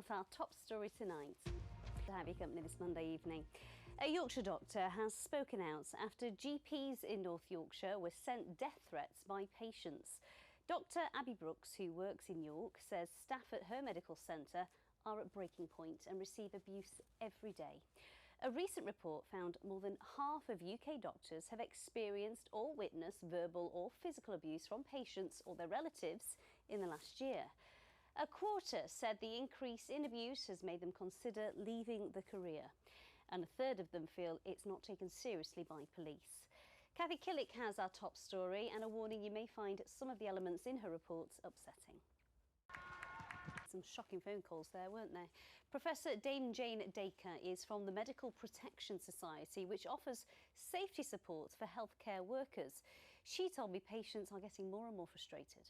What's our top story tonight? To have your company this Monday evening. A Yorkshire doctor has spoken out after GPs in North Yorkshire were sent death threats by patients. Dr Abby Brooks, who works in York, says staff at her medical centre are at breaking point and receive abuse every day. A recent report found more than half of UK doctors have experienced or witnessed verbal or physical abuse from patients or their relatives in the last year. A quarter said the increase in abuse has made them consider leaving the career, and a third of them feel it's not taken seriously by police. Kathy Killick has our top story and a warning you may find some of the elements in her reports upsetting. Some shocking phone calls there, weren't there? Professor Dame Jane Dacre is from the Medical Protection Society, which offers safety support for healthcare workers. She told me patients are getting more and more frustrated.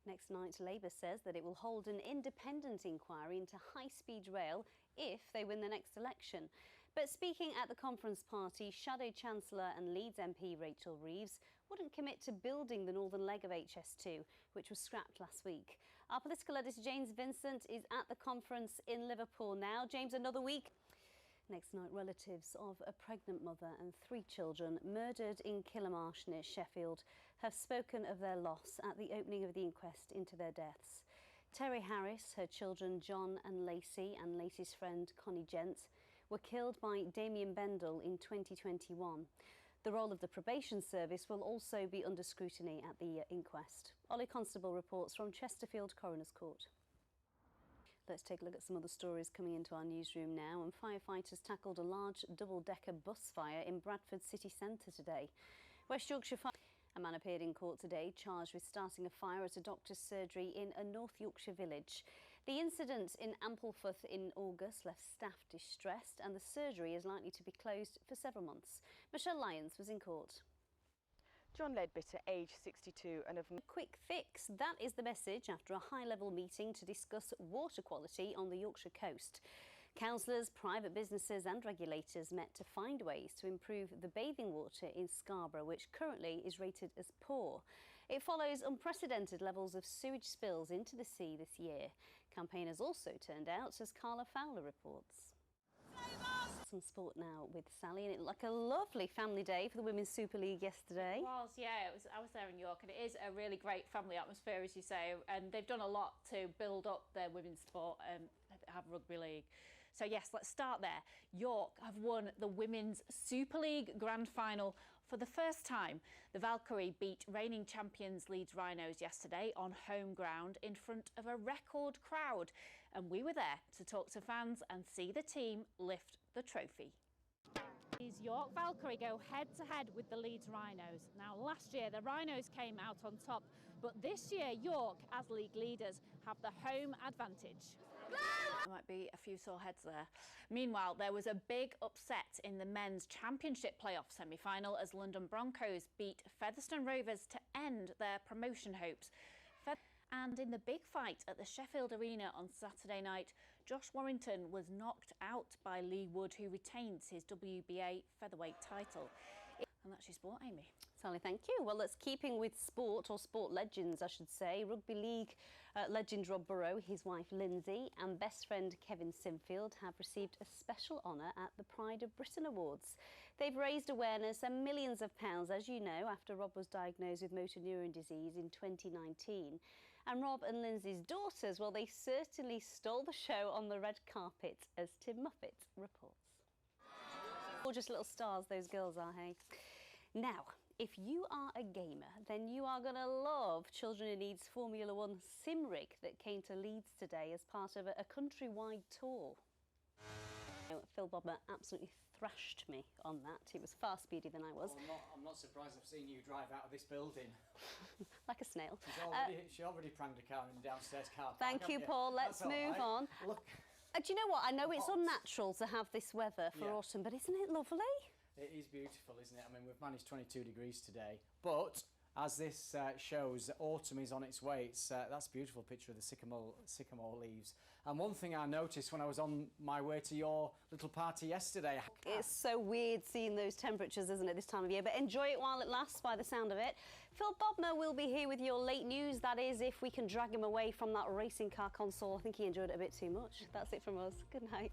Next night, Labour says that it will hold an independent inquiry into high-speed rail if they win the next election. But speaking at the conference party, Shadow Chancellor and Leeds MP Rachel Reeves wouldn't commit to building the northern leg of HS2, which was scrapped last week. Our political editor James Vincent is at the conference in Liverpool now. James, another week. Next night, relatives of a pregnant mother and 3 children murdered in Killamarsh near Sheffield have spoken of their loss at the opening of the inquest into their deaths. Terry Harris, her children John and Lacey, and Lacey's friend Connie Gent were killed by Damien Bendel in 2021. The role of the probation service will also be under scrutiny at the inquest. Ollie Constable reports from Chesterfield Coroner's Court. Let's take a look at some other stories coming into our newsroom now. And firefighters tackled a large double-decker bus fire in Bradford city centre today. West Yorkshire Fire. A man appeared in court today charged with starting a fire at a doctor's surgery in a North Yorkshire village. The incident in Ampleforth in August left staff distressed, and the surgery is likely to be closed for several months. Michelle Lyons was in court. John Leadbitter, aged 62 and of... Quick fix, that is the message after a high-level meeting to discuss water quality on the Yorkshire coast. Councillors, private businesses and regulators met to find ways to improve the bathing water in Scarborough, which currently is rated as poor. It follows unprecedented levels of sewage spills into the sea this year. Campaigners also turned out, as Carla Fowler reports. Some sport now with Sally, and it looked like a lovely family day for the Women's Super League yesterday. It was, yeah. I was there in York, and it is a really great family atmosphere, as you say, and they've done a lot to build up their women's sport and have rugby league. So yes, let's start there. York have won the Women's Super League Grand Final for the first time. The Valkyrie beat reigning champions Leeds Rhinos yesterday on home ground in front of a record crowd, and we were there to talk to fans and see the team lift the trophy. These York Valkyrie go head-to-head with the Leeds Rhinos. Now, last year the Rhinos came out on top, but this year York, as league leaders, have the home advantage. There might be a few sore heads there. Meanwhile, there was a big upset in the men's championship playoff semi-final as London Broncos beat Featherstone Rovers to end their promotion hopes. And in the big fight at the Sheffield Arena on Saturday night, Josh Warrington was knocked out by Lee Wood, who retains his WBA featherweight title. And that's your sport, Amy. Sally, thank you. Well, let's keeping with sport, or sport legends, I should say. Rugby League legend Rob Burrow, his wife Lindsay, and best friend Kevin Sinfield have received a special honour at the Pride of Britain Awards. They've raised awareness and millions of pounds, as you know, after Rob was diagnosed with motor neuron disease in 2019. And Rob and Lindsay's daughters, well, they certainly stole the show on the red carpet, as Tim Muffet reports. Gorgeous little stars those girls are, hey? Now, if you are a gamer, then you are going to love Children in Need's Formula 1 sim rig that came to Leeds today as part of a countrywide tour. Phil Bobber absolutely thrashed me on that. He was far speedier than I was. Well, I'm not surprised I've seen you drive out of this building. Like a snail. She already pranged a car in the downstairs car park. Thank you, Paul. Let's move on. Look. Do you know what? I know it's unnatural to have this weather for autumn, but isn't it lovely? It is beautiful, isn't it? I mean, we've managed 22 degrees today, but as this shows, autumn is on its way. That's a beautiful picture of the sycamore leaves. And one thing I noticed when I was on my way to your little party yesterday. It's so weird seeing those temperatures, isn't it, this time of year? But enjoy it while it lasts, by the sound of it. Phil Bodmer will be here with your late news. That is, if we can drag him away from that racing car console. I think he enjoyed it a bit too much. That's it from us. Good night.